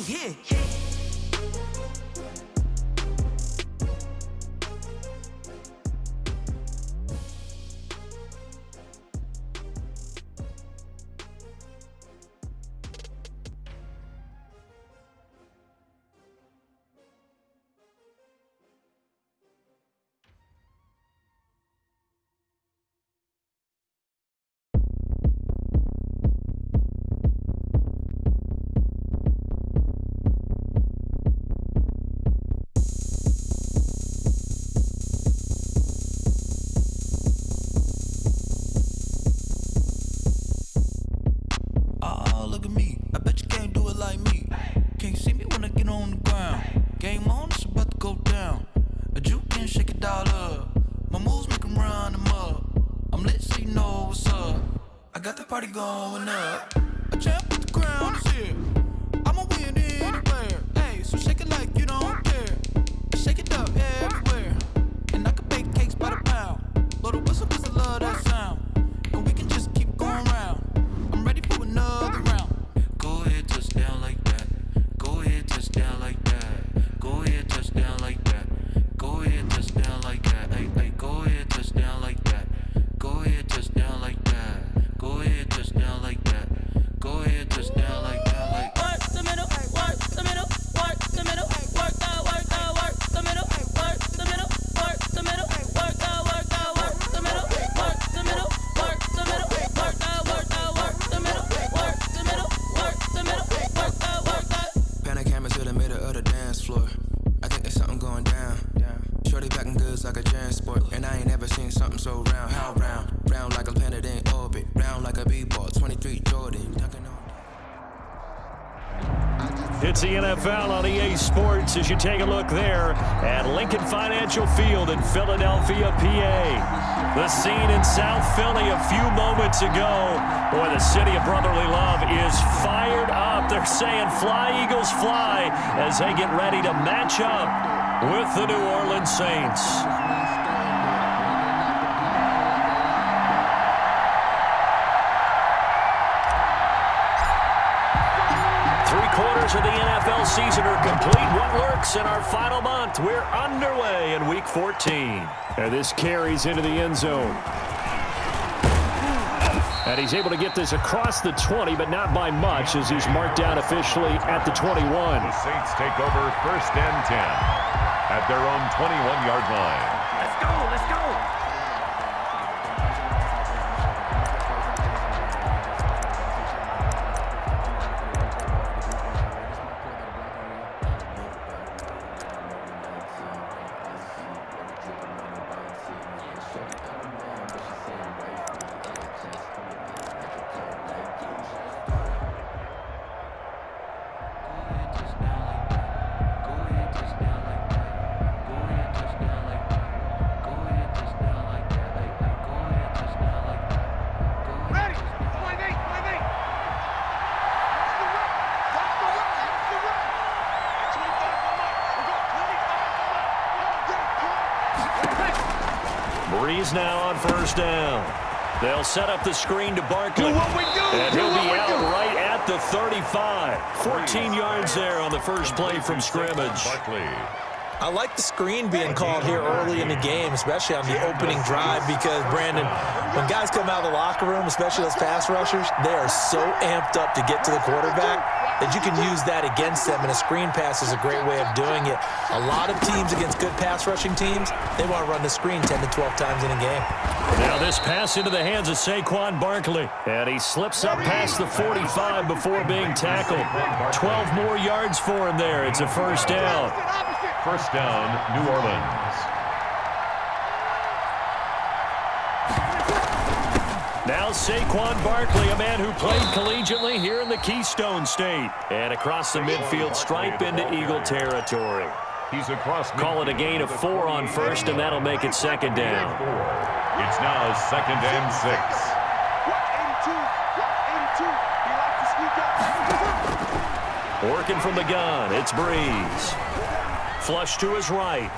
yeah. Party going up. A champ with the crown is here. I'ma win anywhere. Hey, so shake it like you don't care. Shake it up everywhere. And I can bake cakes by the pound. Blow the whistle 'cause I love that sound. And we can just keep going round. I'm ready for another round. Go ahead, touch down like that. Go ahead, touch down like that. Go ahead, touch down like that. Go ahead, touch down like that. Hey, hey, go ahead, touch down like that. Go ahead, touch down like that. Go ahead, touch down like that. Go ahead, touch down like that. Like work the middle, work the middle, work the middle, work the middle, work the middle, work the middle, work the middle, work the middle, work the middle, work the middle, work the middle, work the middle, work the. Pan a camera to the middle of the dance floor. I think there's something going down. Shorty backing goods like a transport, and I ain't never seen something so round. How round? Round like a planet in orbit, round like a b-ball. 23 Jordan. It's the NFL on EA Sports as you take a look there at Lincoln Financial Field in Philadelphia, PA. The scene in South Philly a few moments ago. Boy, the city of brotherly love is fired up. They're saying fly, Eagles, fly as they get ready to match up with the New Orleans Saints. Quarters of the NFL season are complete. What lurks in our final month? We're underway in Week 14. And this carries into the end zone. And he's able to get this across the 20, but not by much as he's marked down officially at the 21. The Saints take over 1st and 10 at their own 21-yard line. Let's go, let's go. Breeze now on 1st down. They'll set up the screen to Barkley. And he'll be out right at the 35. 14 yards there on the first play from scrimmage. I like the screen being called here early in the game, especially on the opening drive, because, Brandon, when guys come out of the locker room, especially those pass rushers, they are so amped up to get to the quarterback that you can use that against them, and a screen pass is a great way of doing it. A lot of teams against good pass rushing teams, they want to run the screen 10 to 12 times in a game. Now this pass into the hands of Saquon Barkley, and he slips up past the 45 before being tackled. 12 more yards for him there. It's a 1st down. 1st down, New Orleans. Now Saquon Barkley, a man who played collegiately here in the Keystone State. And across the midfield stripe into Eagle territory. He's across. Call it a gain of 4 on 1st, and that'll make it 2nd down. It's now 2nd and 6. Working from the gun, it's Breeze. Flush to his right.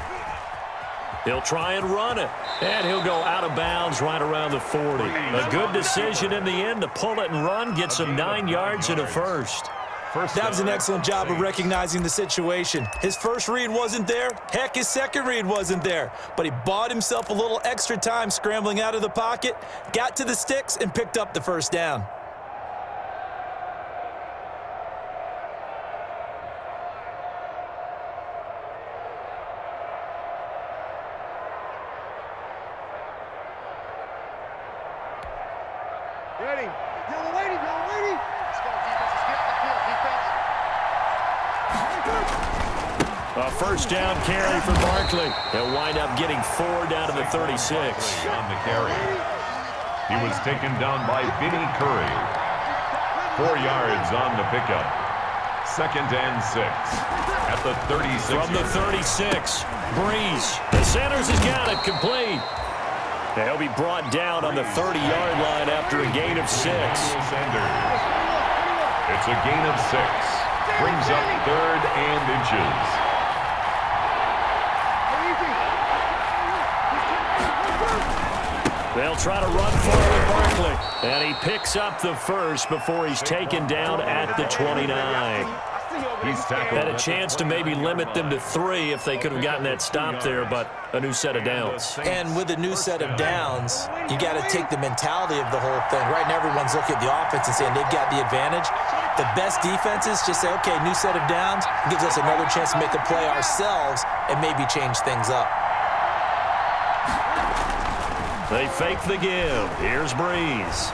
He'll try and run it. And he'll go out of bounds right around the 40. A good decision in the end to pull it and run. Gets him 9 yards and a 1st. That was an excellent job of recognizing the situation. His first read wasn't there. Heck, his second read wasn't there. But he bought himself a little extra time scrambling out of the pocket, got to the sticks, and picked up the first down. Ready. Y'all waiting. Let's go, defense. Let's get off the field, defense. A first down carry for Barkley. They'll wind up getting 4 down to the 36. On the carry. He was taken down by Vinny Curry. 4 yards on the pickup. 2nd and 6 at the 36. From the 36, Breeze. The centers has got it complete. He'll be brought down on the 30-yard line after a gain of 6. Sanders. It's a gain of 6. Brings up 3rd and inches. They'll try to run forward Barkley. And he picks up the first before he's taken down at the 29. He's tackled. Had a chance to maybe limit them to 3 if they could have gotten that stop there, but a new set of downs. And with a new set of downs, you got to take the mentality of the whole thing. Right now, everyone's looking at the offense and saying they've got the advantage. The best defenses just say, okay, new set of downs, gives us another chance to make a play ourselves and maybe change things up. They fake the give. Here's Breeze.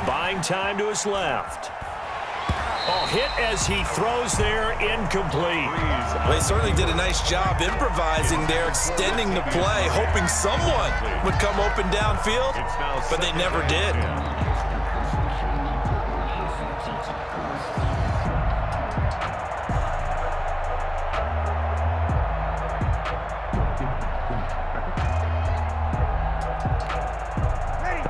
Buying time to his left. Oh, hit as he throws there, incomplete. They certainly did a nice job improvising there, extending the play, hoping someone would come open downfield, but they never did.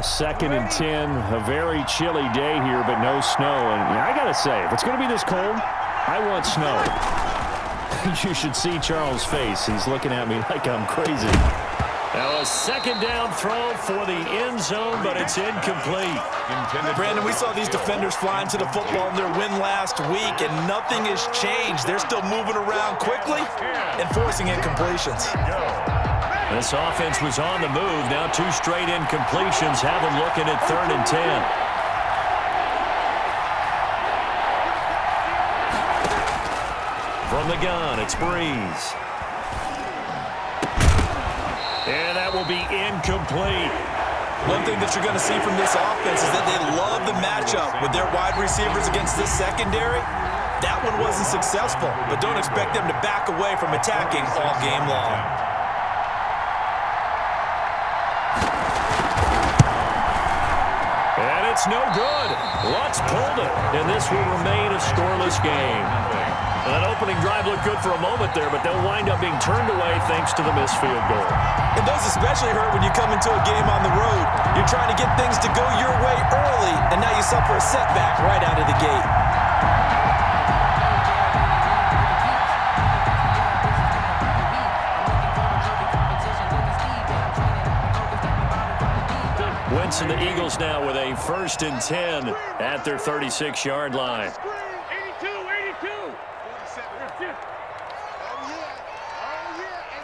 Second and 10, a very chilly day here, but no snow. And I got to say, if it's going to be this cold, I want snow. You should see Charles' face. He's looking at me like I'm crazy. Now a second down throw for the end zone, but it's incomplete. Brandon, we saw these defenders flying to the football in their win last week, and nothing has changed. They're still moving around quickly and forcing incompletions. This offense was on the move. Now 2 straight incompletions have them looking at 3rd and 10. From the gun, it's Breeze. And that will be incomplete. One thing that you're going to see from this offense is that they love the matchup with their wide receivers against this secondary. That one wasn't successful, but don't expect them to back away from attacking all game long. And it's no good. Lutz pulled it, and this will remain a scoreless game. That opening drive looked good for a moment there, but they'll wind up being turned away thanks to the missed field goal. And those especially hurt when you come into a game on the road. You're trying to get things to go your way early, and now you suffer a setback right out of the gate. Wentz and the Eagles now with a 1st and 10 at their 36-yard line. 82.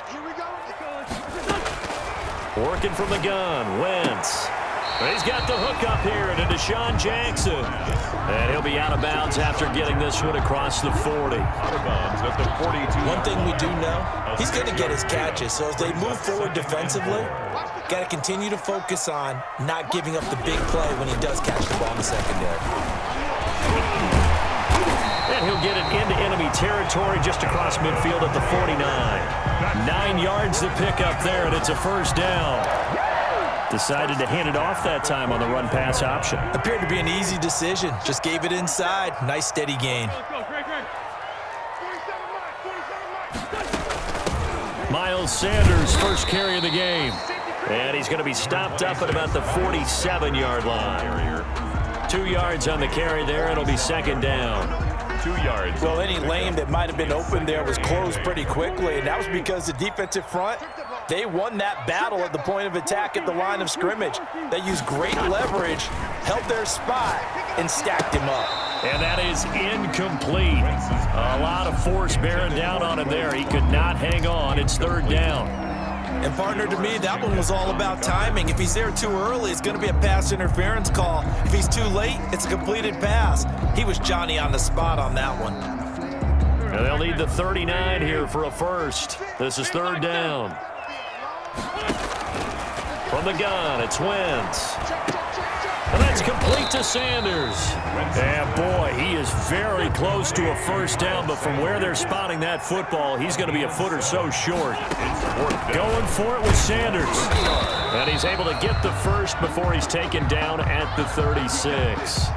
Here we go. Working from the gun, Wentz. He's got the hook up here to Deshaun Jackson. And he'll be out of bounds after getting this one across the 40. Out of bounds at the 42. One thing we do know, he's going to get his catches. So as they move forward defensively, got to continue to focus on not giving up the big play when he does catch the ball in the secondary. And he'll get it into enemy territory just across midfield at the 49. 9 yards to pick up there, and it's a first down. Decided to hand it off that time on the run-pass option. Appeared to be an easy decision. Just gave it inside. Nice steady gain. Miles Sanders, first carry of the game. And he's going to be stopped up at about the 47-yard line. 2 yards on the carry there. It'll be second down. 2 yards. Well, any lane that might have been open there was closed pretty quickly, and that was because the defensive front, they won that battle at the point of attack at the line of scrimmage. They used great leverage, held their spot, and stacked him up. And that is incomplete. A lot of force bearing down on him there. He could not hang on. It's third down. And partner, to me, that one was all about timing. If he's there too early, it's going to be a pass interference call. If he's too late, it's a completed pass. He was Johnny on the spot on that one. And they'll need the 39 here for a first. This is third down. From the gun, it's Wentz. And that's complete to Sanders. And boy, he is very close to a first down, but from where they're spotting that football, he's going to be a foot or so short. Going for it with Sanders. And he's able to get the first before he's taken down at the 36.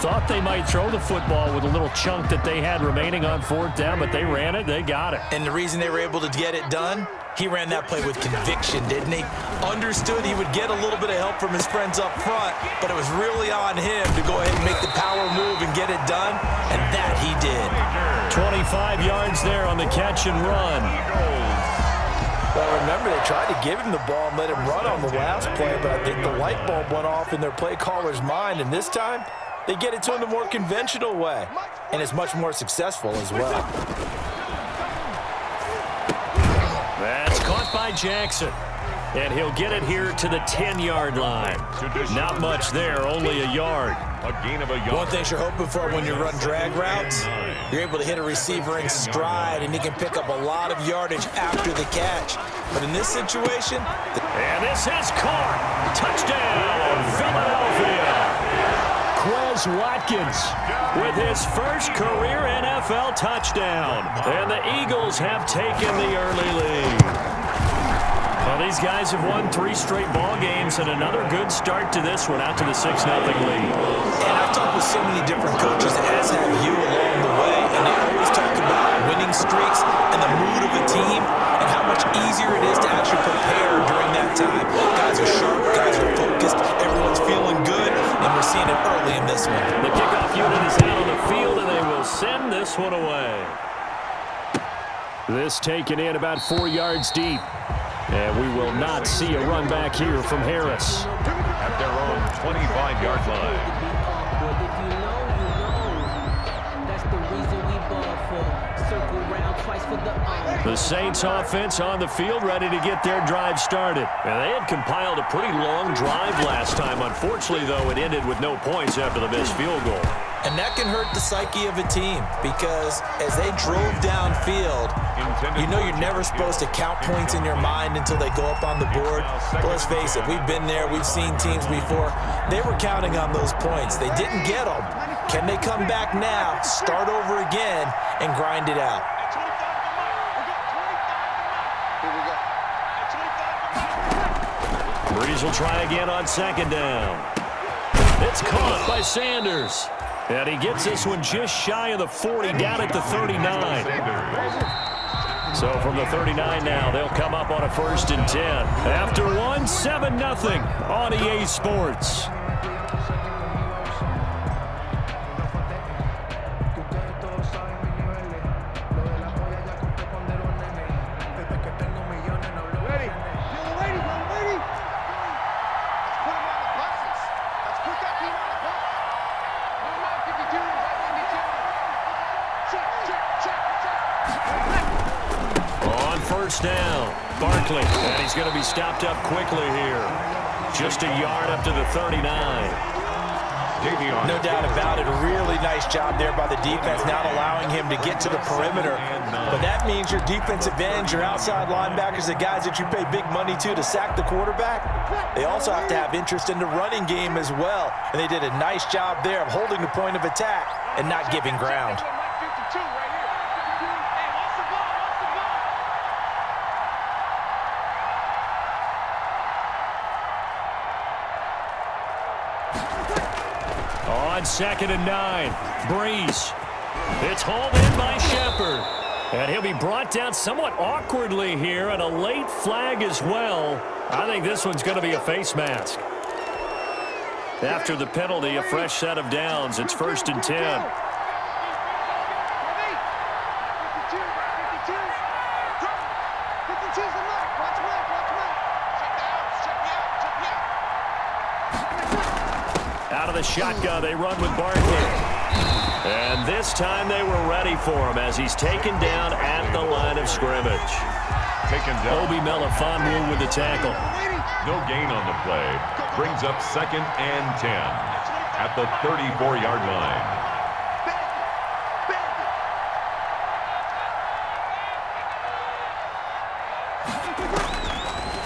Thought they might throw the football with a little chunk that they had remaining on fourth down, but they ran it, they got it. And the reason they were able to get it done, he ran that play with conviction, didn't he? Understood he would get a little bit of help from his friends up front, but it was really on him to go ahead and make the power move and get it done, and that he did. 25 yards there on the catch and run. Well, remember, they tried to give him the ball and let him run on the last play, but I think the light bulb went off in their play caller's mind, and this time, they get it to him the more conventional way, and it's much more successful as well. That's caught by Jackson, and he'll get it here to the 10-yard line. Not much there, only a yard. A gain of a yard. One thing you're hoping for when you run drag routes, you're able to hit a receiver in stride, and he can pick up a lot of yardage after the catch. But in this situation... And this is caught. Touchdown, Philadelphia. Quez Watkins with his first career NFL touchdown. And the Eagles have taken the early lead. Well, these guys have won 3 straight ball games and another good start to this one out to the 6-0 lead. And I've talked with so many different coaches, as have you along the way, and they always talk about winning streaks and the mood of a team and how much easier it is to actually prepare during that time. Guys are sharp, guys are focused, everyone's feeling good, and we're seeing it early in this one. The kickoff unit is out on the field, and they will send this one away. This taken in about 4 yards deep. And we will not see a run back here from Harris. At their own 25-yard line. The Saints offense on the field ready to get their drive started. And they had compiled a pretty long drive last time. Unfortunately, though, it ended with no points after the missed field goal. And that can hurt the psyche of a team because as they drove downfield, you know you're never supposed to count points in your mind until they go up on the board. But let's face it, we've been there, we've seen teams before. They were counting on those points. They didn't get them. Can they come back now, start over again, and grind it out? Breeze will try again on second down. It's caught by Sanders. And he gets this one just shy of the 40, down at the 39. So from the 39 now, they'll come up on a 1st and 10. After one, 7-0 on EA Sports. First down, Barkley, and he's going to be stopped up quickly here. Just a yard up to the 39. No doubt about it. A really nice job there by the defense, not allowing him to get to the perimeter. But that means your defensive ends, your outside linebackers, the guys that you pay big money to sack the quarterback, they also have to have interest in the running game as well. And they did a nice job there of holding the point of attack and not giving ground. On 2nd and 9, Breeze. It's hauled in by Shepard. And he'll be brought down somewhat awkwardly here, and a late flag as well. I think this one's going to be a face mask. After the penalty, a fresh set of downs. It's 1st and 10. Out Out of the shotgun, they run with Barkley. And this time they were ready for him as he's taken down at the line of scrimmage. Taken down. Obi Melifonwu with the tackle. No gain on the play. Brings up 2nd and 10 at the 34-yard line.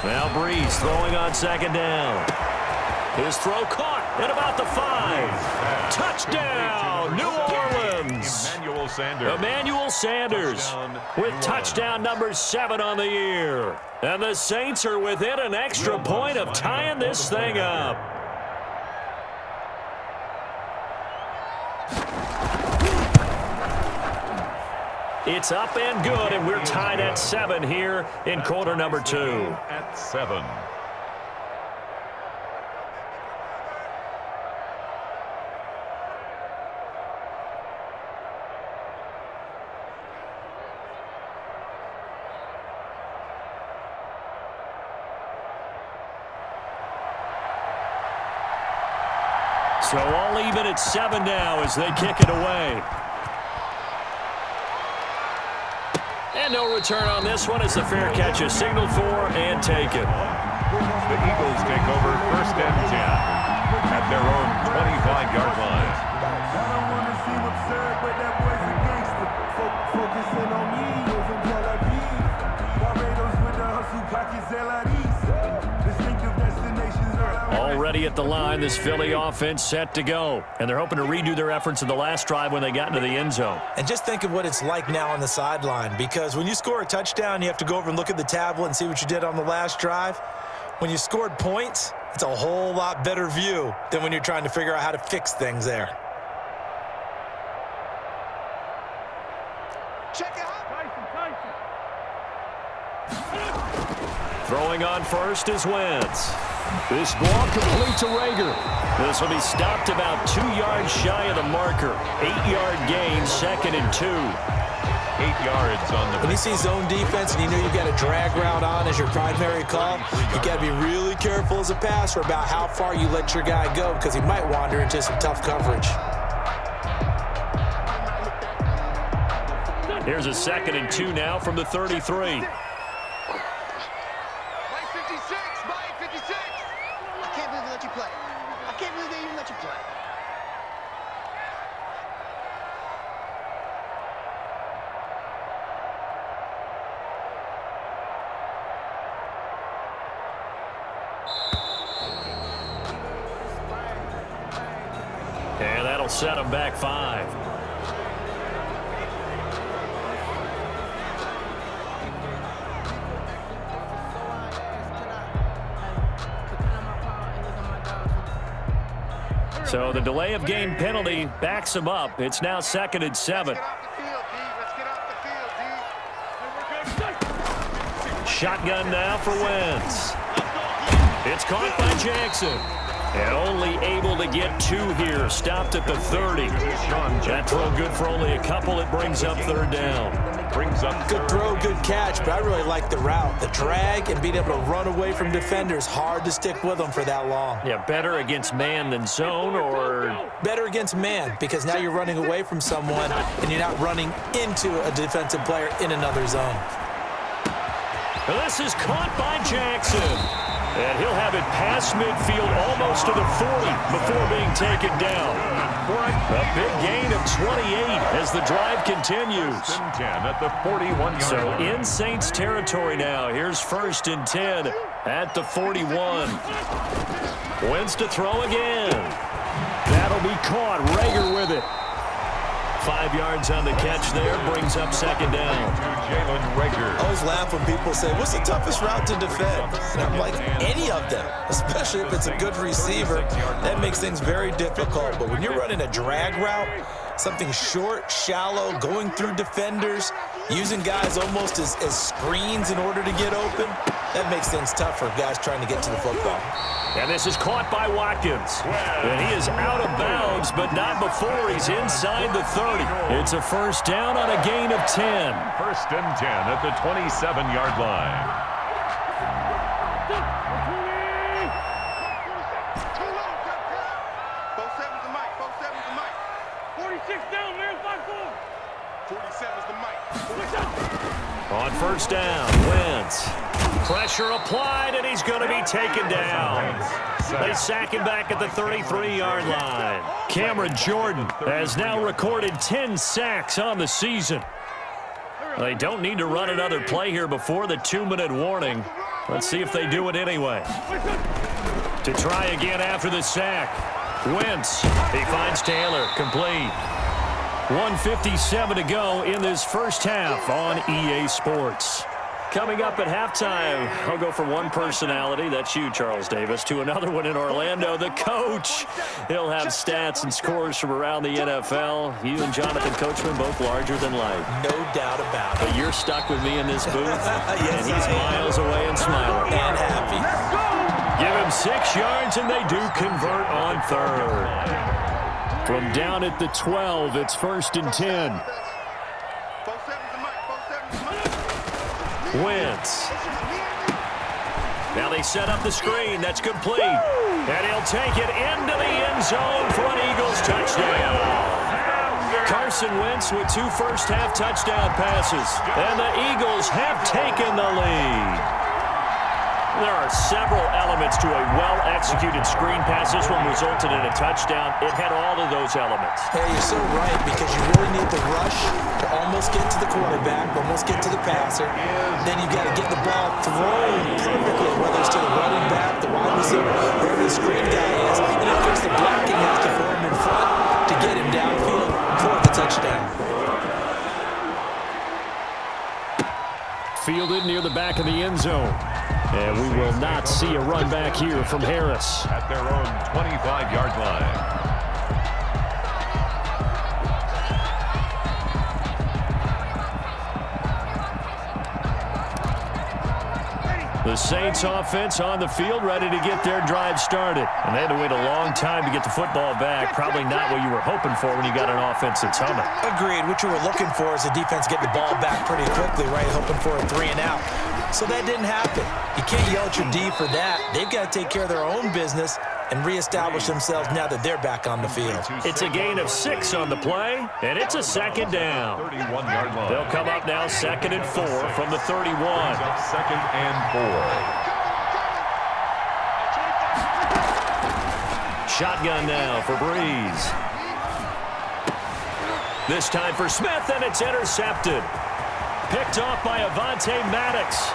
Now Breeze throwing on 2nd down. His throw caught at about the 5. Touchdown, New Orleans. Emmanuel Sanders with touchdown number 7 on the year. And the Saints are within an extra point of tying this thing up. It's up and good, and we're tied at 7 here in quarter number 2. At 7. So all even at 7 now as they kick it away. And no return on this one as the fair catch is signaled for and taken. The Eagles take over 1st and 10 at their own 25-yard line. I don't want to seem absurd, but that boy's a gangster. Focusing on me, you're from Tel Aviv. Barbados with the hustle, pockets LREs. Distinctive destinations are Already at the line, this Philly offense set to go. And they're hoping to redo their efforts in the last drive when they got into the end zone. And just think of what it's like now on the sideline, because when you score a touchdown, you have to go over and look at the tablet and see what you did on the last drive. When you scored points, it's a whole lot better view than when you're trying to figure out how to fix things there. Check it out. Throwing on first is Wentz. This ball complete to Rager. This will be stopped about 2 yards shy of the marker. 8-yard gain, 2nd and 2. 8 yards on the. When you see zone defense and you know you've got a drag route on as your primary call, you got to be really careful as a passer about how far you let your guy go because he might wander into some tough coverage. Here's a 2nd and 2 now from the 33. Mike 56, Mike 56. I can't believe they let you play. I can't believe they even let you play. And that'll set him back 5. So the delay of game penalty backs him up. It's now 2nd and 7. Let's get off the field, D. Let's get off the field, D. Shotgun now for Wentz. It's caught by Jackson. And only able to get 2 here. Stopped at the 30. That throw good for only a couple. It brings up 3rd down. Brings up Good throw, good catch, but I really like the route. The drag and being able to run away from defenders. Hard to stick with them for that long. Yeah, better against man than zone, or Better against man because now you're running away from someone and you're not running into a defensive player in another zone. this is caught by Jackson. And he'll have it past midfield almost to the 40 before being taken down. A big gain of 28 as the drive continues. 10 at the 41-yard So line. in Saints territory now. Here's 1st and 10 at the 41. Wentz to throw again. That'll be caught. Rager with it. 5 yards on the catch there. Brings up 2nd down. Jalen Rager. I always laugh when people say, what's the toughest route to defend? And I'm like, any of them, especially if it's a good receiver. That makes things very difficult. But when you're running a drag route, something short, shallow, going through defenders, using guys almost as screens in order to get open, that makes things tough for guys trying to get to the football. And this is caught by Watkins. And he is out of bounds, but not before he's inside the 30. It's a 1st down on a gain of 10. 1st and 10 at the 27-yard line. Both On first down, Wentz. Pressure applied, and he's going to be taken down. They sack him back at the 33-yard line. Cameron Jordan has now recorded 10 sacks on the season. They don't need to run another play here before the 2-minute warning. Let's see if they do it anyway. To try again after the sack. Wentz. He finds Taylor. Complete. 1:57 to go in this first half on EA Sports. Coming up at halftime, I'll go from one personality, that's you, Charles Davis, to another one in Orlando, the coach. He'll have stats and scores from around the NFL. You and Jonathan Coachman both larger than life. No doubt about it. But you're stuck with me in this booth, yes, and he's miles away and smiling. And happy. Give him 6 yards, and they do convert on third. From down at the 12, it's 1st and 10. Wentz. Now they set up the screen. That's complete. And he'll take it into the end zone for an Eagles touchdown. Carson Wentz with 2 first-half touchdown passes. And the Eagles have taken the lead. There are several elements to a well-executed screen pass. This one resulted in a touchdown. It had all of those elements. Hey, you're so right, because you really need the rush to almost get to the quarterback, almost get to the passer. Then you've got to get the ball thrown perfectly, whether it's to the running back, the wide receiver, wherever the screen guy is. And of course, the blocking has to form in front to get him downfield for the touchdown. Fielded near the back of the end zone. And we will not see a run back here from Harris. At their own 25-yard line. The Saints offense on the field, ready to get their drive started. And they had to wait a long time to get the football back. Probably not what you were hoping for when you got an offense that's humming. Agreed. What you were looking for is the defense getting the ball back pretty quickly, right? Hoping for a 3 and out. So that didn't happen. You can't yell at your D for that. They've got to take care of their own business and reestablish themselves now that they're back on the field. It's a gain of 6 on the play, and it's a second down. 31-yard line. They'll come up now 2nd and 4 from the 31. 2nd and 4. Shotgun now for Breeze. This time for Smith, and it's intercepted. Picked off by Avonte Maddox.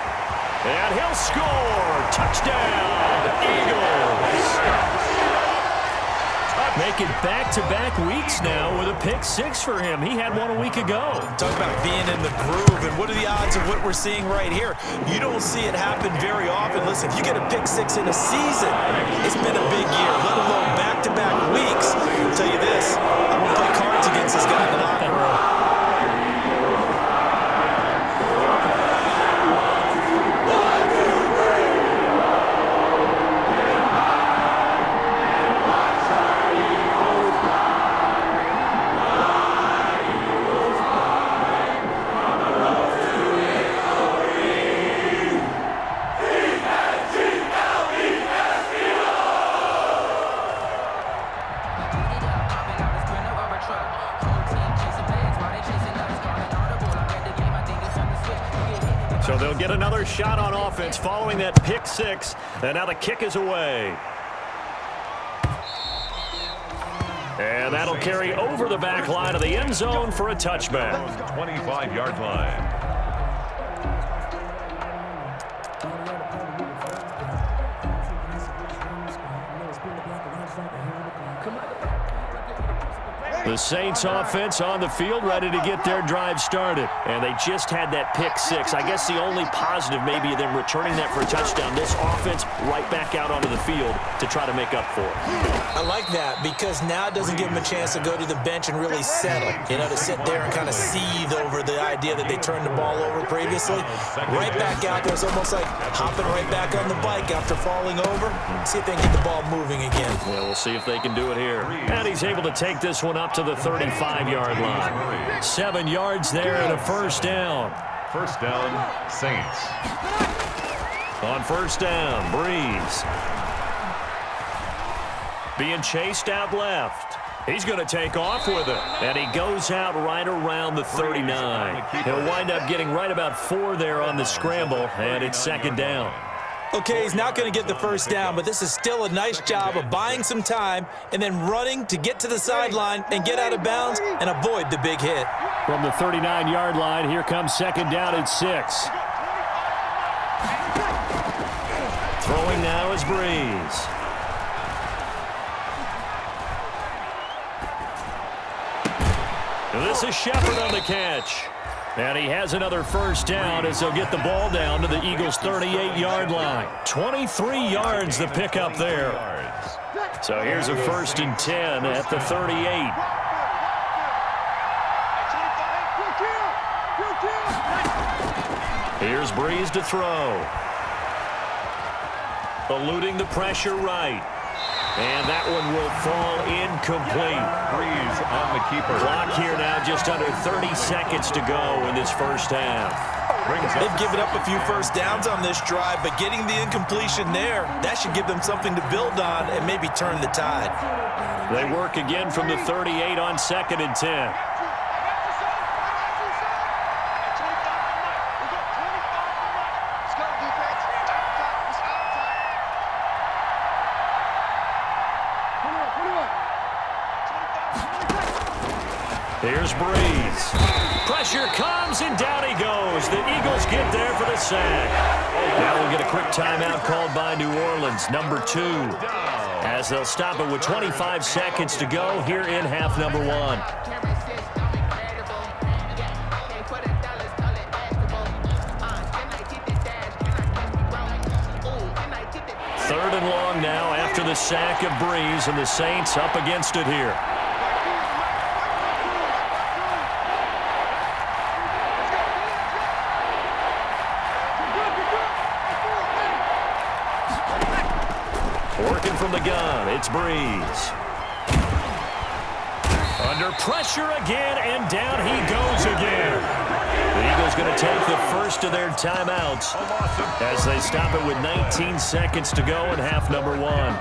And he'll score. Touchdown, Eagles. Making back-to-back weeks now with a pick 6 for him. He had one a week ago. Talk about being in the groove, and what are the odds of what we're seeing right here? You don't see it happen very often. Listen, if you get a pick 6 in a season, it's been a big year, let alone back-to-back weeks. I'll tell you this, I'm going to play cards against this guy in the locker room. So they'll get another shot on offense following that pick 6. And now the kick is away. And that'll carry over the back line of the end zone for a touchback. 25-yard line. The Saints offense on the field, ready to get their drive started. And they just had that pick 6. I guess the only positive maybe of them returning that for a touchdown. This offense right back out onto the field to try to make up for it. I like that because now it doesn't give them a chance to go to the bench and really settle. You know, to sit there and kind of seethe over the idea that they turned the ball over previously. Right back out there. It's almost like hopping right back on the bike after falling over. See if they can get the ball moving again. Yeah, we'll see if they can do it here. And he's able to take this one up to the 35-yard line. 7 yards there and a first down. First down, Saints. On first down, Breeze. Being chased out left. He's going to take off with it, and he goes out right around the 39. He'll wind up getting right about 4 there on the scramble, and it's second down. Okay, he's not going to get the first down, but this is still a nice job of buying some time and then running to get to the sideline and get out of bounds and avoid the big hit. From the 39-yard line, here comes second down and 6. Throwing now is Breeze. This is Shepard on the catch. And he has another first down as they'll get the ball down to the Eagles' 38-yard line. 23 yards the pickup there. So here's a 1st and 10 at the 38. Here's Breeze to throw. Eluding the pressure right. And that one will fall incomplete. Breeze on the keeper. Clock here now, just under 30 seconds to go in this first half. They've given up a few first downs on this drive, but getting the incompletion there, that should give them something to build on and maybe turn the tide. They work again from the 38 on 2nd and 10. Here's Breeze. Pressure comes, and down he goes. The Eagles get there for the sack. Now we'll get a quick timeout called by New Orleans, number 2, as they'll stop it with 25 seconds to go here in half number 1. Third and long now after the sack of Breeze, and the Saints up against it here. Working from the gun, it's Breeze. Under pressure again, and down he goes again. The Eagles going to take the first of their timeouts as they stop it with 19 seconds to go in half number 1.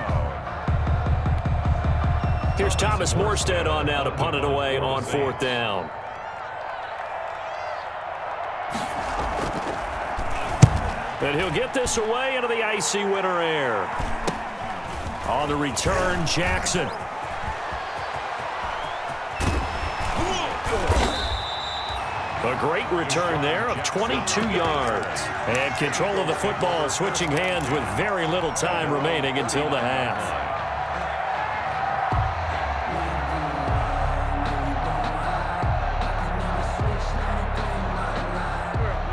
Here's Thomas Morstead on now to punt it away on 4th down. And he'll get this away into the icy winter air. On the return, Jackson. A great return there of 22 yards. And control of the football switching hands with very little time remaining until the half.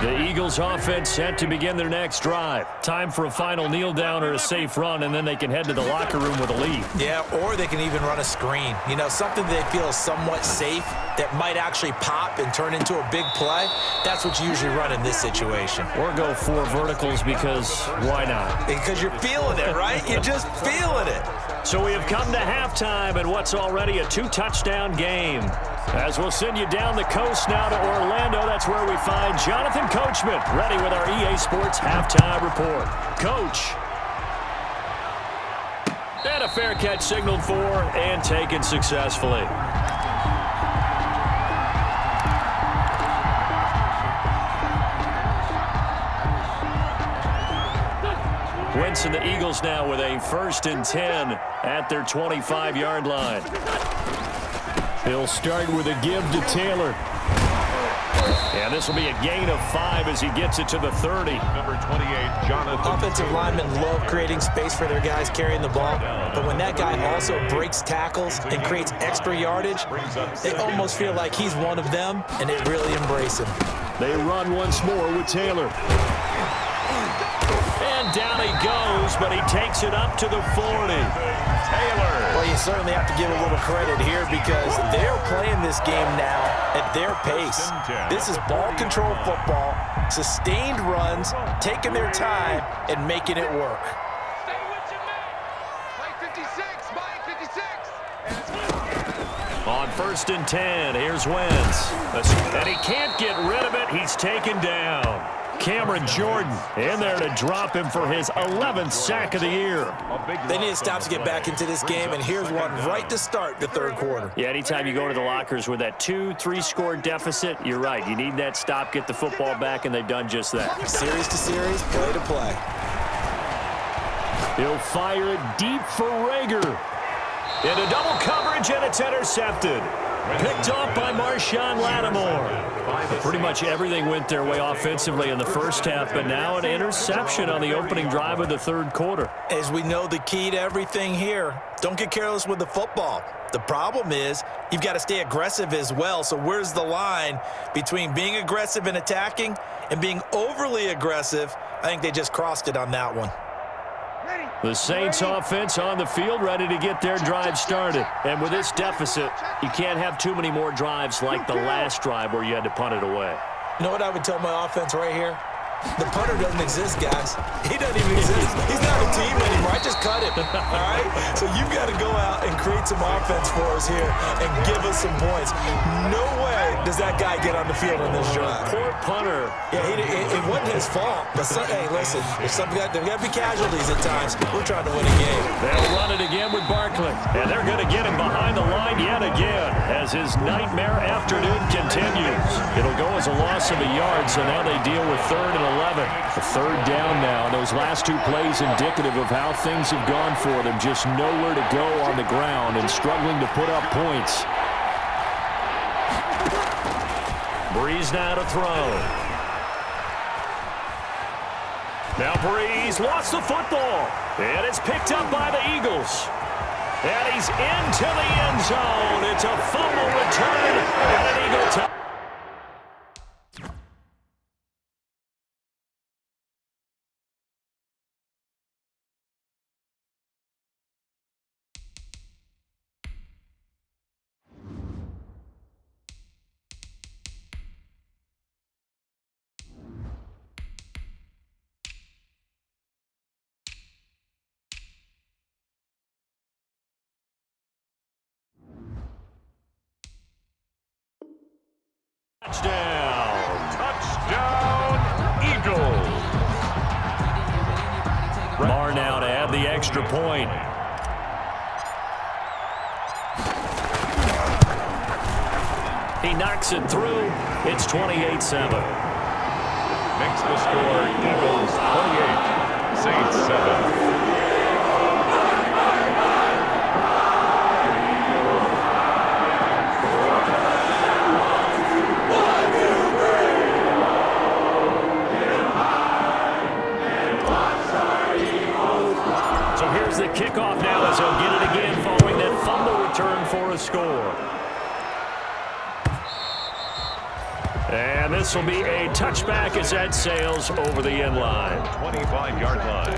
The Eagles offense set to begin their next drive. Time for a final kneel down or a safe run, and then they can head to the locker room with a lead. Yeah, or they can even run a screen. You know, something they feel is somewhat safe that might actually pop and turn into a big play. That's what you usually run in this situation. Or go 4 verticals because why not? Because you're feeling it, right? You're just feeling it. So we have come to halftime in what's already a 2-touchdown game. As we'll send you down the coast now to Orlando, that's where we find Jonathan Coachman ready with our EA Sports halftime report. Coach. And a fair catch signaled for and taken successfully. Wentz and the Eagles now with a 1st and 10 at their 25-yard line. He'll start with a give to Taylor. And this will be a gain of 5 as he gets it to the 30. Number 28, Jonathan. Offensive linemen love creating space for their guys carrying the ball. But when that guy also breaks tackles and creates extra yardage, they almost feel like he's one of them, and they really embrace him. They run once more with Taylor. And down he goes, but he takes it up to the 40. Taylor. Well, you certainly have to give a little credit here because they're playing this game now at their pace. This is ball control football, sustained runs, taking their time, and making it work. Stay with your man. Play 56, play 56. On 1st and 10, here's Wentz. And he can't get rid of it. He's taken down. Cameron Jordan in there to drop him for his 11th sack of the year. They need to stop to get back into this game, and here's one right to start the third quarter. Yeah, anytime you go to the lockers with that 2-3 score deficit, you're right. You need that stop, get the football back, and they've done just that. Series to series, play to play. He'll fire it deep for Rager. Into double coverage, and it's intercepted. Picked off by Marshawn Lattimore. Pretty much everything went their way offensively in the first half, but now an interception on the opening drive of the third quarter. As we know, the key to everything here, don't get careless with the football. The problem is you've got to stay aggressive as well. So where's the line between being aggressive and attacking and being overly aggressive? I think they just crossed it on that one. The Saints offense on the field, ready to get their drive started. And with this deficit, you can't have too many more drives like the last drive where you had to punt it away. You know what I would tell my offense right here? The punter doesn't exist, guys. He doesn't even exist. He's not a team anymore. I just cut him, all right? So you've got to go out and create some offense for us here and give us some points. No way does that guy get on the field on this drive. Poor punter. Yeah, it wasn't his fault. But hey, listen, there's got to be casualties at times. We're trying to win a game. They'll run it again with Barkley. And they're going to get him behind the line yet again as his nightmare afternoon continues. It'll go as a loss of a yard, so now they deal with 3rd and 11. A third down now. Those last two plays indicative of how things have gone for them. Just nowhere to go on the ground and struggling to put up points. Breeze now to throw. Now Breeze lost the football. And it's picked up by the Eagles. And he's into the end zone. It's a fumble return and an Eagle touchdown. Touchdown, Eagles. Marr now to add the extra point. He knocks it through. It's 28-7. Makes the score Eagles 28, Saints 7. The kickoff now as he'll get it again following that fumble return for a score. And this will be a touchback as that sails over the end line. 25-yard line.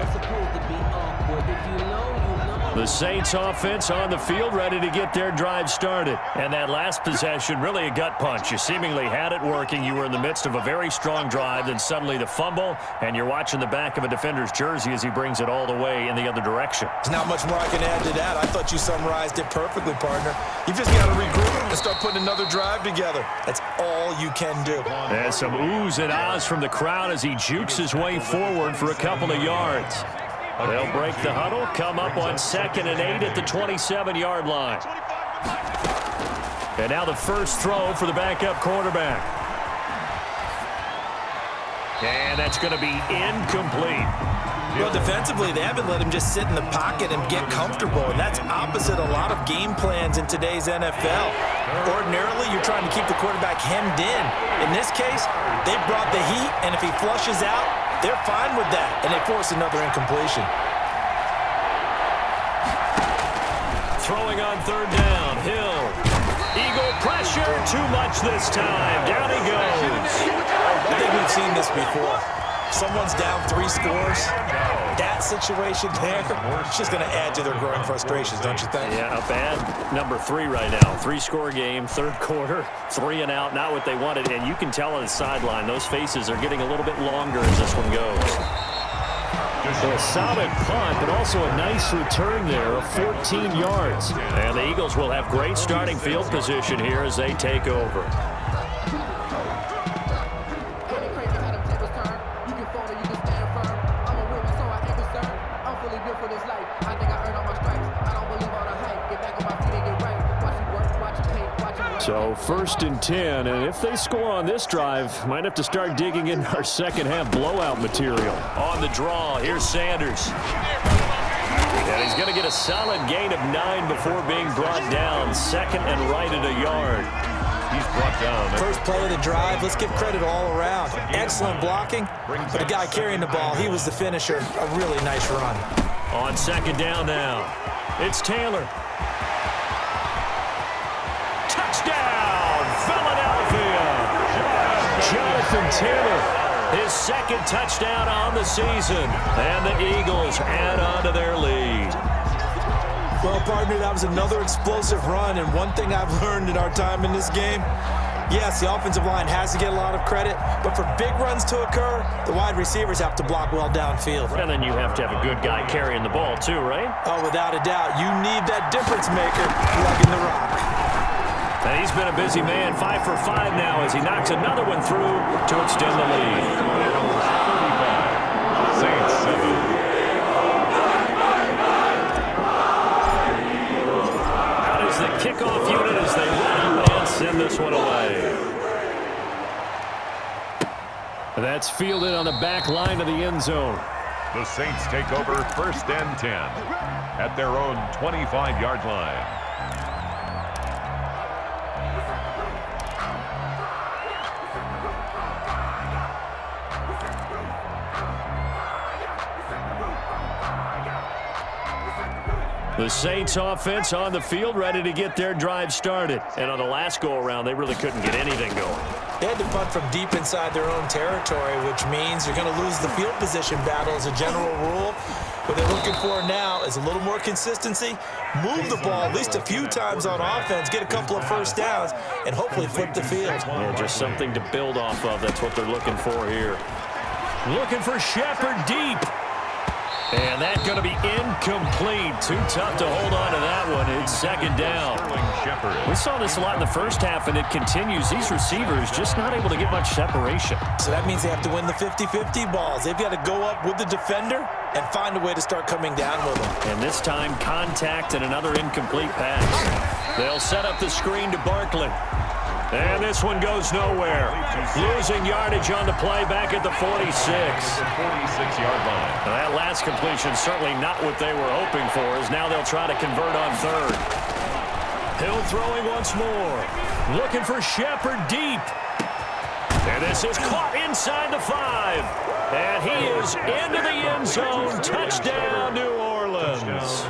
The Saints offense on the field ready to get their drive started. And that last possession, really a gut punch. You seemingly had it working. You were in the midst of a very strong drive. Then suddenly the fumble, and you're watching the back of a defender's jersey as he brings it all the way in the other direction. There's not much more I can add to that. I thought you summarized it perfectly, partner. You've just got to regroup and start putting another drive together. That's all you can do. And some oohs and ahs from the crowd as he jukes his way forward for a couple of yards. They'll break the huddle, come up on 2nd and 8 at the 27-yard line. And now the first throw for the backup quarterback. And that's going to be incomplete. Well, defensively, they haven't let him just sit in the pocket and get comfortable, and that's opposite a lot of game plans in today's NFL. Ordinarily, you're trying to keep the quarterback hemmed in. In this case, they brought the heat, and if he flushes out, they're fine with that, and they force another incompletion. Throwing on 3rd down, Hill. Eagle pressure, too much this time. Down he goes. I think we've seen this before. Someone's down 3 scores. That situation there, it's just going to add to their growing frustrations, don't you think? Yeah, a bad number 3 right now. 3-score game, third quarter, 3 and out, not what they wanted. And you can tell on the sideline, those faces are getting a little bit longer as this one goes. So a solid punt, but also a nice return there of 14 yards. And the Eagles will have great starting field position here as they take over. first and 10, and if they score on this drive, might have to start digging in our second half blowout material. On the draw, here's Sanders. And he's going to get a solid gain of 9 before being brought down. Second and right at a yard. He's brought down. First play of the drive, let's give credit all around. Excellent blocking, but the guy carrying the ball, he was the finisher. A really nice run. On second down now, it's Taylor. Touchdown, Philadelphia! Jonathan Taylor, his second touchdown on the season, and the Eagles add on to their lead. Well, partner, that was another explosive run, and one thing I've learned in our time in this game, yes, the offensive line has to get a lot of credit, but for big runs to occur, the wide receivers have to block well downfield. And then you have to have a good guy carrying the ball too, right? Oh, without a doubt. You need that difference maker lugging the rock. And he's been a busy man, 5 for 5 now as he knocks another one through to extend the lead. 35. Saints 7. The kickoff unit as they run and send this one away. That's fielded on the back line of the end zone. The Saints take over first and 10 at their own 25-yard line. The Saints offense on the field, ready to get their drive started. And on the last go-around, they really couldn't get anything going. They had to punt from deep inside their own territory, which means you're going to lose the field position battle as a general rule. What they're looking for now is a little more consistency, move the ball at least a few times on offense, get a couple of first downs, and hopefully flip the field. Yeah, just something to build off of. That's what they're looking for here. Looking for Shepard deep. And that's going to be incomplete. Too tough to hold on to that one. It's second down. We saw this a lot in the first half, and it continues. These receivers just not able to get much separation. So that means they have to win the 50-50 balls. They've got to go up with the defender and find a way to start coming down with them. And this time, contact and another incomplete pass. They'll set up the screen to Barkley. And this one goes nowhere. Losing yardage on the play back at the 46. 46-yard line. Now that last completion certainly not what they were hoping for, as now they'll try to convert on third. Hill throwing once more. Looking for Shepard deep. And this is caught inside the 5. And he is into the end zone. Touchdown, New Orleans.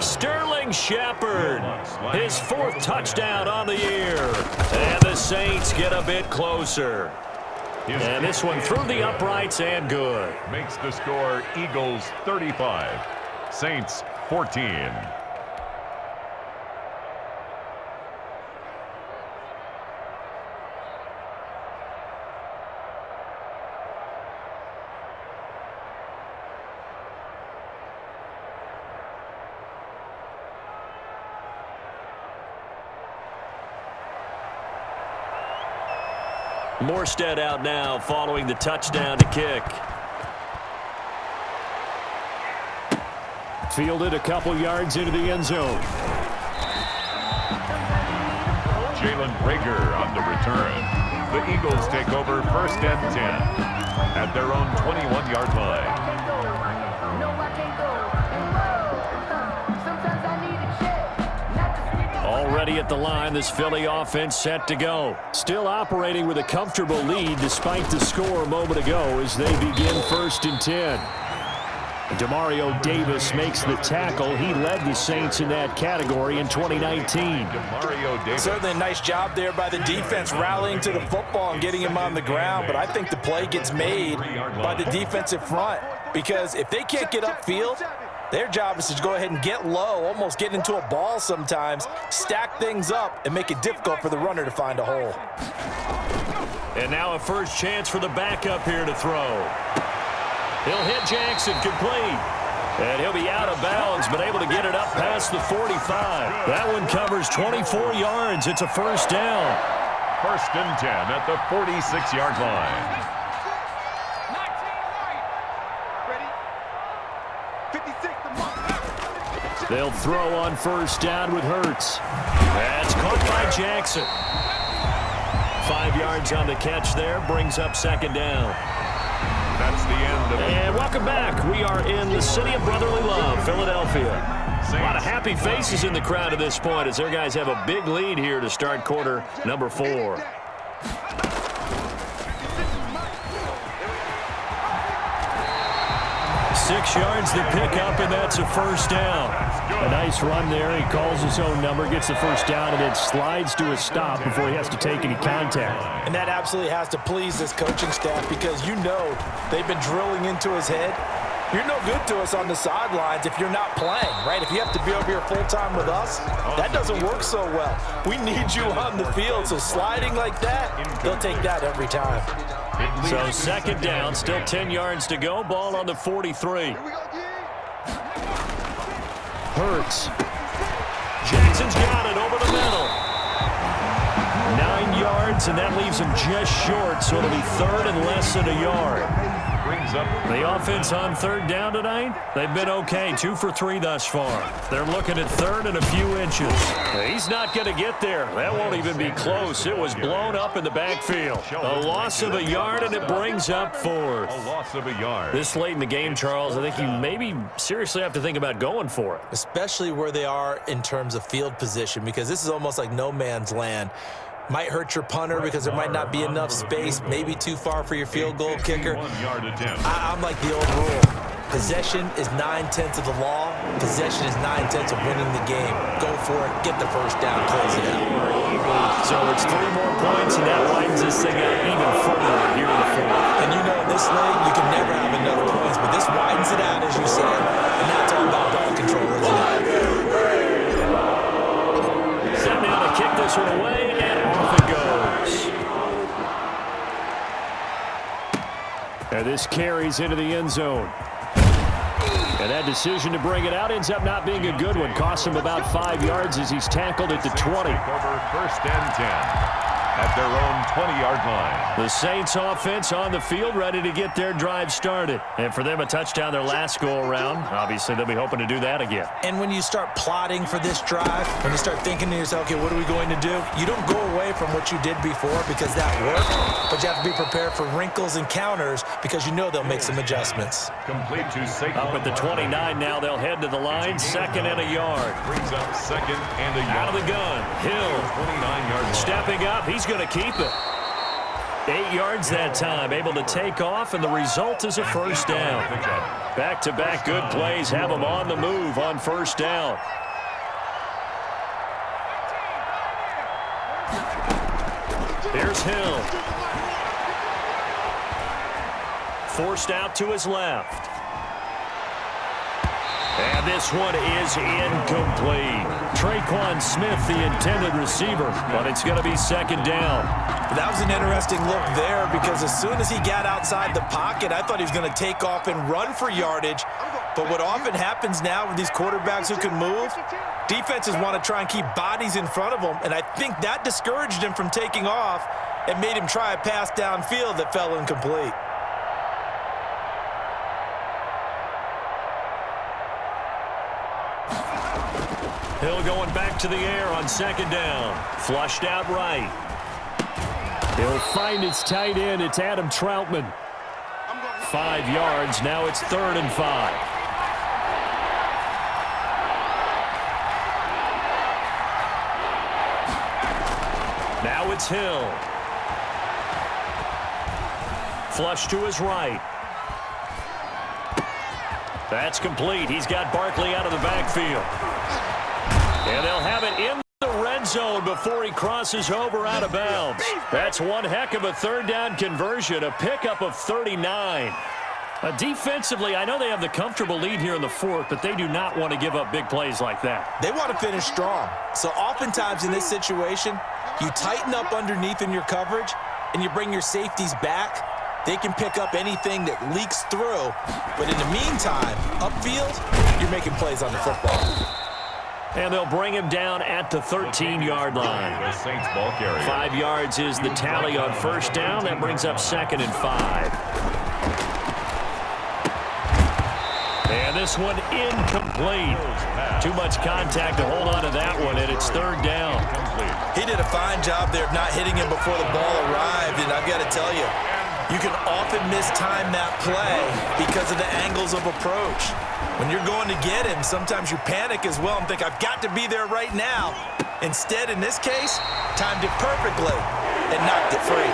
Sterling Shepard, his 4th touchdown on the year. And the Saints get a bit closer. And this one through the uprights and good. Makes the score Eagles 35, Saints 14. Morstead out now following the touchdown to kick. Fielded a couple yards into the end zone. Jalen Rager on the return. The Eagles take over first and 10 at their own 21-yard line. Already at the line, this Philly offense set to go. Still operating with a comfortable lead despite the score a moment ago as they begin first and 10. Demario Davis makes the tackle. He led the Saints in that category in 2019. Demario Davis. Certainly a nice job there by the defense rallying to the football and getting him on the ground, but I think the play gets made by the defensive front because if they can't get upfield, their job is to go ahead and get low, almost get into a ball sometimes, stack things up, and make it difficult for the runner to find a hole. And now a first chance for the backup here to throw. He'll hit Jackson complete. And he'll be out of bounds, but able to get it up past the 45. That one covers 24 yards. It's a first down. First and 10 at the 46-yard line. They'll throw on first down with Hurts. That's caught by Jackson. 5 yards on the catch there. Brings up second down. That's the end of it. And welcome back. We are in the city of brotherly love, Philadelphia. A lot of happy faces in the crowd at this point as their guys have a big lead here to start quarter number 4. Six yards to pick up, and that's a first down. A nice run there. He calls his own number, gets the first down, and then slides to a stop before he has to take any contact. And that absolutely has to please this coaching staff because you know they've been drilling into his head. You're no good to us on the sidelines if you're not playing, right? If you have to be over here full-time with us, that doesn't work so well. We need you on the field, so sliding like that, they'll take that every time. So second down, still 10 yards to go. Ball on the 43. Hurts. Jackson's got it over the middle. 9 yards, and that leaves him just short, so it'll be third and less than a yard. The offense on third down tonight, they've been okay. 2 for 3 thus far. They're looking at third and a few inches. He's not going to get there. That won't even be close. It was blown up in the backfield. A loss of a yard, and it brings up fourth. A loss of a yard. This late in the game, Charles, I think you maybe seriously have to think about going for it. Especially where they are in terms of field position because this is almost like no man's land. Might hurt your punter because there might not be enough space, maybe too far for your field goal kicker. I'm like the old rule. Possession is 9/10 of the law. Possession is 9/10 of winning the game. Go for it. Get the first down. Close it out. So it's 3 more points, and that widens this thing out even further here in the fourth. And you know, in this league, you can never have enough points, but this widens it out, as you said. And that's all about ball control, isn't it? Set now to kick this one away. Off it goes. And this carries into the end zone. And that decision to bring it out ends up not being a good one. Costs him about 5 yards as he's tackled at the 20. Over first and 10 at their own 20-yard line. The Saints offense on the field ready to get their drive started. And for them, a touchdown their last go-around. Obviously, they'll be hoping to do that again. And when you start plotting for this drive, when you start thinking to yourself, okay, what are we going to do? You don't go away from what you did before because that worked, but you have to be prepared for wrinkles and counters because you know they'll make some adjustments. Complete to Saquon. Up at the 29 now, they'll head to the line. Second and a yard. Brings up second and a yard. Out of the gun. Hill. 29-yard. Stepping up. He's going to keep it. 8 yards that time. Able to take off, and the result is a first down. Back-to-back good plays have them on the move on first down. Here's Hill. Forced out to his left. And this one is incomplete. Traquan Smith, the intended receiver, but it's going to be second down. That was an interesting look there because as soon as he got outside the pocket, I thought he was going to take off and run for yardage. But what often happens now with these quarterbacks who can move, defenses want to try and keep bodies in front of them, and I think that discouraged him from taking off and made him try a pass downfield that fell incomplete. Hill going back to the air on second down. Flushed out right. He'll find his tight end. It's Adam Troutman. 5 yards. Now it's 3rd and 5. Now it's Hill. Flush to his right. That's complete. He's got Barkley out of the backfield. And they'll have it in the red zone before he crosses over out of bounds. That's one heck of a third down conversion, a pickup of 39. Defensively, I know they have the comfortable lead here in the fourth, but they do not want to give up big plays like that. They want to finish strong. So oftentimes in this situation, you tighten up underneath in your coverage, and you bring your safeties back. They can pick up anything that leaks through. But in the meantime, upfield, you're making plays on the football. And they'll bring him down at the 13-yard line. The Saints ball carrier. 5 yards is the tally on first down. That brings up 2nd and 5. And this one incomplete. Too much contact to hold on to that one, and it's third down. He did a fine job there of not hitting him before the ball arrived, and I've got to tell you, you can often mistime that play because of the angles of approach. When you're going to get him, sometimes you panic as well and think, I've got to be there right now. Instead, in this case, timed it perfectly and knocked it free.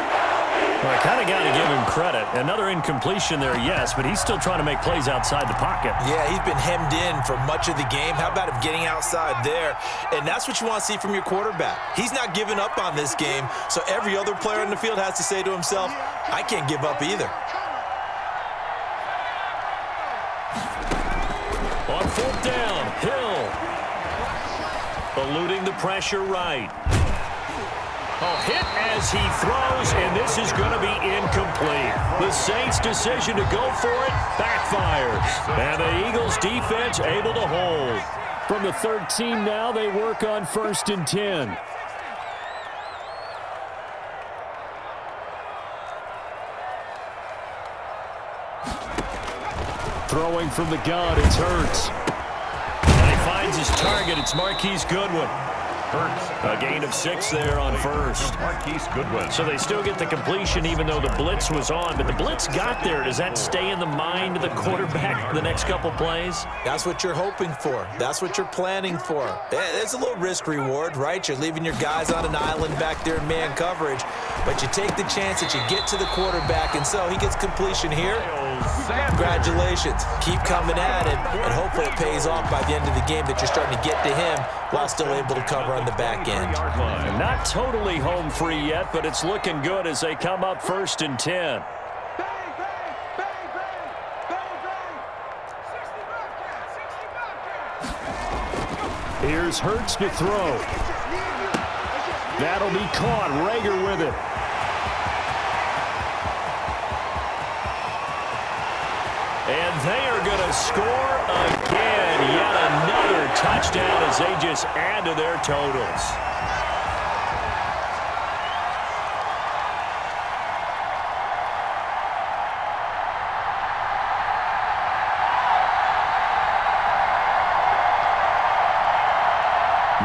Well, I kind of got to give him credit. Another incompletion there, yes, but he's still trying to make plays outside the pocket. Yeah, he's been hemmed in for much of the game. How about him getting outside there? And that's what you want to see from your quarterback. He's not giving up on this game, so every other player in the field has to say to himself, I can't give up either. On fourth down, Hill. Eluding the pressure right. Hit as he throws, and this is going to be incomplete. The Saints' decision to go for it backfires. And the Eagles' defense able to hold. From the 13 now, they work on 1st and 10. Throwing from the gun, it's Hurts. And he finds his target. It's Marquise Goodwin. A gain of 6 there on first. Marquise Goodwin. So they still get the completion even though the blitz was on. But the blitz got there. Does that stay in the mind of the quarterback the next couple plays? That's what you're hoping for. That's what you're planning for. It's a little risk reward, right? You're leaving your guys on an island back there in man coverage. But you take the chance that you get to the quarterback, and so he gets completion here. Congratulations. Keep coming at him, and hopefully it pays off by the end of the game that you're starting to get to him while still able to cover on the back end. Not totally home free yet, but it's looking good as they come up 1st and 10. Here's Hurts to throw. That'll be caught. Rager with it. And they are going to score again. Yet another touchdown as they just add to their totals.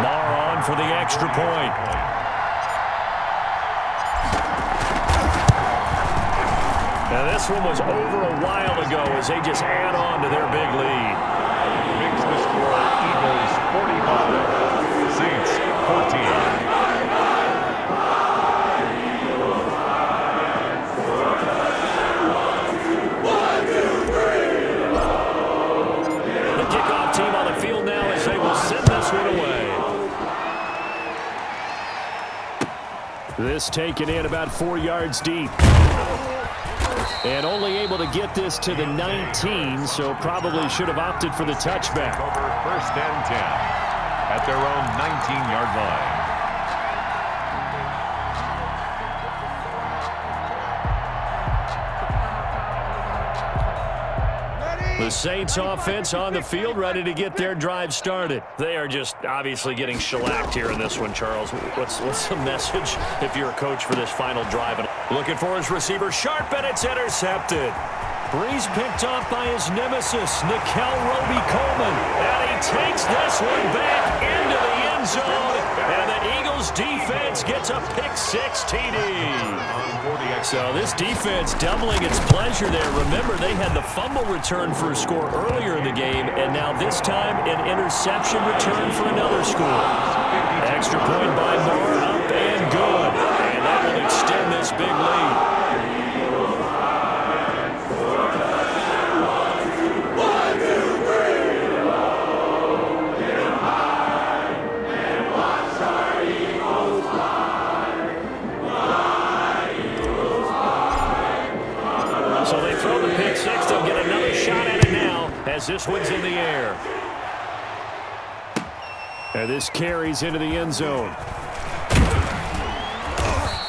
Marr on for the extra point. Now this one was over a while ago as they just add on to their big lead. Makes the score Eagles 45, Saints 14. The kickoff team on the field now as they will send this one away. This taken in about 4 yards deep. And only able to get this to the 19, so probably should have opted for the touchback. Over 1st and 10 at their own 19-yard line. The Saints offense on the field, ready to get their drive started. They are just obviously getting shellacked here in this one, Charles. What's the message if you're a coach for this final drive? Looking for his receiver, sharp, and it's intercepted. Breeze picked off by his nemesis, Nickel Roby-Coleman. And he takes this one back into the end zone. And the Eagles defense gets a pick-6 TD. So this defense doubling its pleasure there. Remember, they had the fumble return for a score earlier in the game, and now this time an interception return for another score. Extra point by Marr, up and good. And that will extend this big lead. So they throw the pick six. They'll get another shot at it now as this one's in the air. And this carries into the end zone.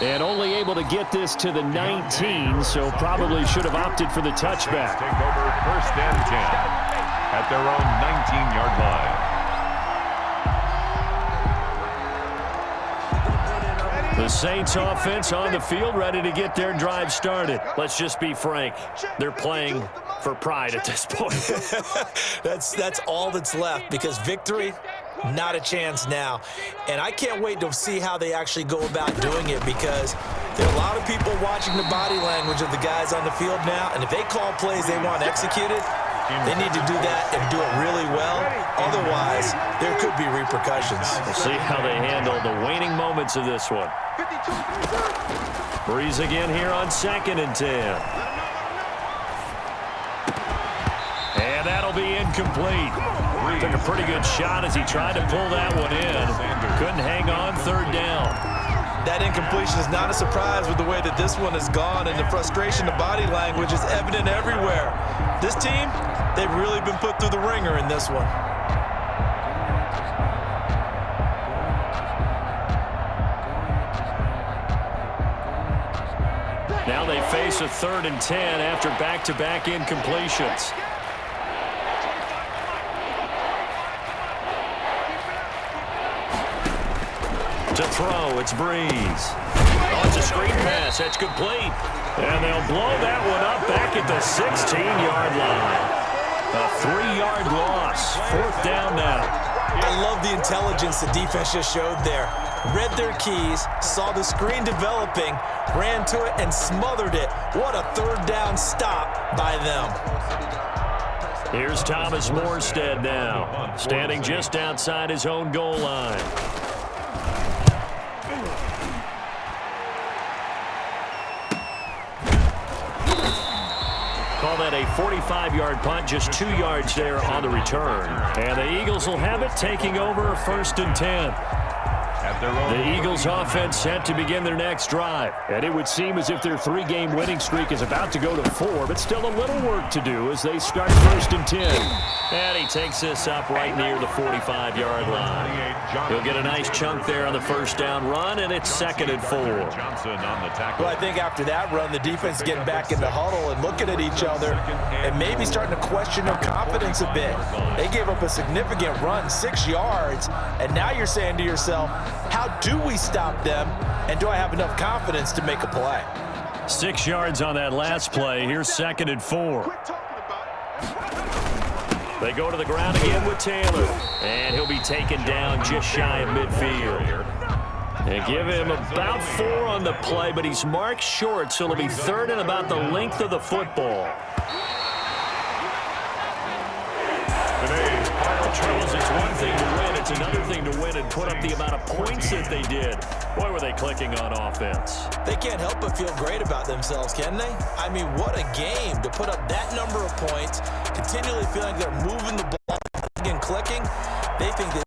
And only able to get this to the 19, so probably should have opted for the touchback. Take over 1st and 10 at their own 19-yard line. The Saints offense on the field, ready to get their drive started. Let's just be frank. They're playing for pride at this point. That's all that's left, because victory, not a chance now. And I can't wait to see how they actually go about doing it, because there are a lot of people watching the body language of the guys on the field now, and if they call plays they want executed, they need to do that and do it really well. Otherwise, there could be repercussions. We'll see how they handle the waning moments of this one. Breeze again here on 2nd and 10. And that'll be incomplete. Took a pretty good shot as he tried to pull that one in. Couldn't hang on 3rd down. That incompletion is not a surprise with the way that this one has gone, and the frustration, the body language is evident everywhere. This team, they've really been put through the ringer in this one. Now they face a 3rd and 10 after back-to-back incompletions. To throw, it's Breeze. Oh, it's a screen pass. That's complete. And they'll blow that one up back at the 16-yard line. A 3-yard loss. 4th down now. I love the intelligence the defense just showed there. Read their keys, saw the screen developing, ran to it, and smothered it. What a 3rd down stop by them. Here's Thomas Morstead now, standing just outside his own goal line. Call that a 45-yard punt, just 2 yards there on the return. And the Eagles will have it, taking over a 1st and 10. The Eagles offense set to begin their next drive. And it would seem as if their 3-game winning streak is about to go to 4, but still a little work to do as they start 1st and 10. And he takes this up right near the 45-yard line. He'll get a nice chunk there on the 1st down run, and it's 2nd and 4. Well, I think after that run, the defense is getting back in the huddle and looking at each other and maybe starting to question their confidence a bit. They gave up a significant run, 6 yards, and now you're saying to yourself, how do we stop them, and do I have enough confidence to make a play? 6 yards on that last play. Here's 2nd and 4. They go to the ground again with Taylor, and he'll be taken down just shy of midfield. They give him about 4 on the play, but he's marked short, so it'll be 3rd and about the length of the football. Charles, it's one thing to win, it's another thing to win and put up the amount of points that they did. Boy, were they clicking on offense. They can't help but feel great about themselves, can they? I mean, what a game to put up that number of points, continually feeling like they're moving the ball and clicking. They think that